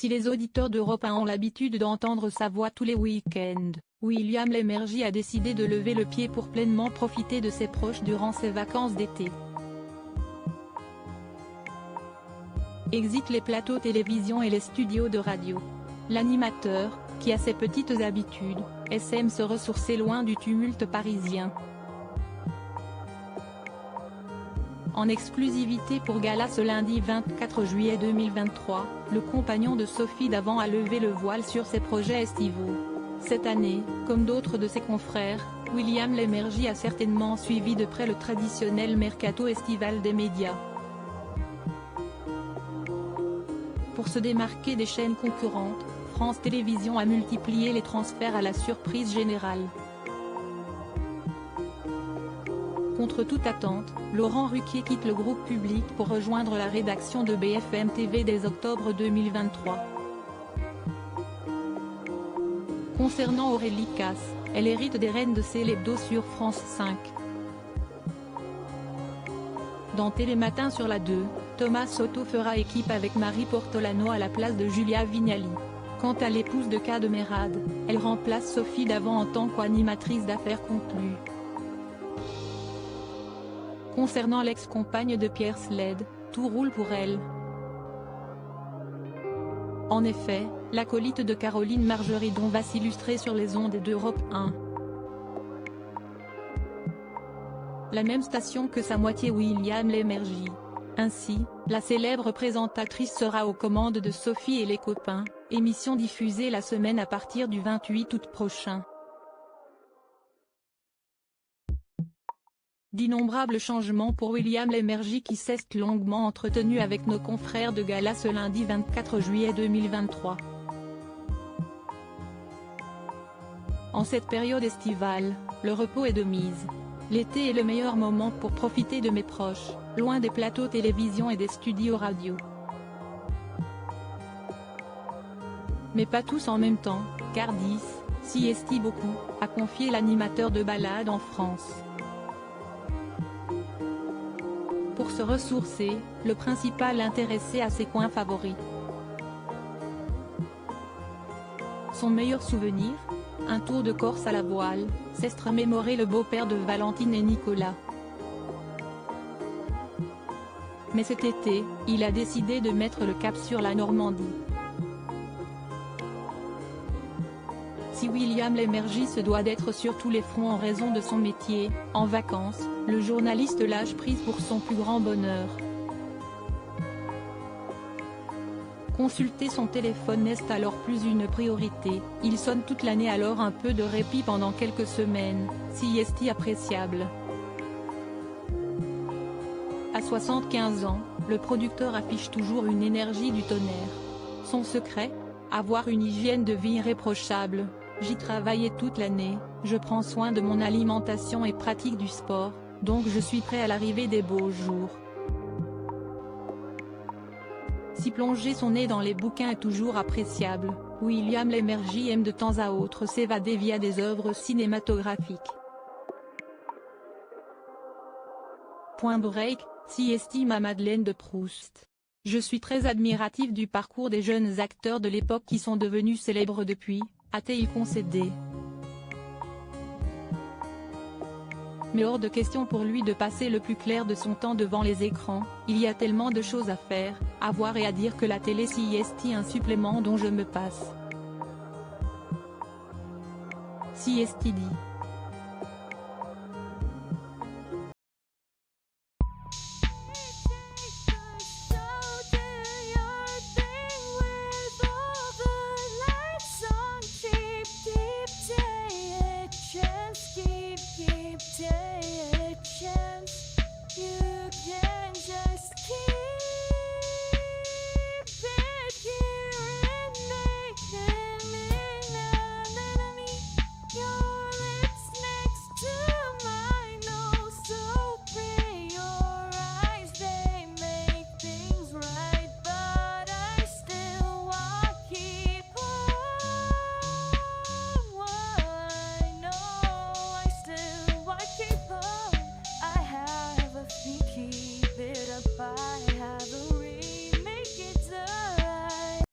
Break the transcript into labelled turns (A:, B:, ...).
A: Si les auditeurs d'Europe 1 ont l'habitude d'entendre sa voix tous les week-ends, William Lémergie a décidé de lever le pied pour pleinement profiter de ses proches durant ses vacances d'été. Exit les plateaux télévision et les studios de radio. L'animateur, qui a ses petites habitudes, aime se ressourcer loin du tumulte parisien. En exclusivité pour Gala ce lundi 24 juillet 2023, le compagnon de Sophie Davant a levé le voile sur ses projets estivaux. Cette année, comme d'autres de ses confrères, William Lémergie a certainement suivi de près le traditionnel mercato estival des médias. Pour se démarquer des chaînes concurrentes, France Télévisions a multiplié les transferts à la surprise générale. Contre toute attente, Laurent Ruquier quitte le groupe Public pour rejoindre la rédaction de BFM TV dès octobre 2023. Concernant Aurélie Casse, elle hérite des rênes de Célébdo sur France 5. Dans Télématin sur la 2, Thomas Soto fera équipe avec Marie Portolano à la place de Julia Vignali. Quant à l'épouse de Cadmerade, elle remplace Sophie Davant en tant qu'animatrice d'affaires conclues. Concernant l'ex-compagne de Pierre Sled, tout roule pour elle. En effet, l'acolyte de Caroline Margeridon va s'illustrer sur les ondes d'Europe 1. La même station que sa moitié William Lémergie. Ainsi, la célèbre présentatrice sera aux commandes de Sophie et les copains, émission diffusée la semaine à partir du 28 août prochain. D'innombrables changements pour William Lémergie qui s'est longuement entretenu avec nos confrères de Gala ce lundi 24 juillet 2023. En cette période estivale, le repos est de mise. L'été est le meilleur moment pour profiter de mes proches, loin des plateaux télévision et des studios radio. Mais pas tous en même temps, car 10, s'y estime beaucoup, a confié l'animateur de balade en France. Pour se ressourcer, le principal intéressé à ses coins favoris. Son meilleur souvenir ? Un tour de Corse à la voile, s'est remémoré le beau-père de Valentine et Nicolas. Mais cet été, il a décidé de mettre le cap sur la Normandie. Si William Lémergie se doit d'être sur tous les fronts en raison de son métier, en vacances, le journaliste lâche prise pour son plus grand bonheur. Consulter son téléphone n'est alors plus une priorité, il sonne toute l'année alors un peu de répit pendant quelques semaines, si est appréciable. À 75 ans, le producteur affiche toujours une énergie du tonnerre. Son secret ? Avoir une hygiène de vie irréprochable. J'y travaille toute l'année, je prends soin de mon alimentation et pratique du sport, donc je suis prêt à l'arrivée des beaux jours. Si plonger son nez dans les bouquins est toujours appréciable, William Lémergie aime de temps à autre s'évader via des œuvres cinématographiques. Point break, si estime à Madeleine de Proust. Je suis très admiratif du parcours des jeunes acteurs de l'époque qui sont devenus célèbres depuis, a-t-il concédé. Mais hors de question pour lui de passer le plus clair de son temps devant les écrans, il y a tellement de choses à faire, à voir et à dire que la télé s'y est un supplément dont je me passe. Si est dit.
B: Yeah.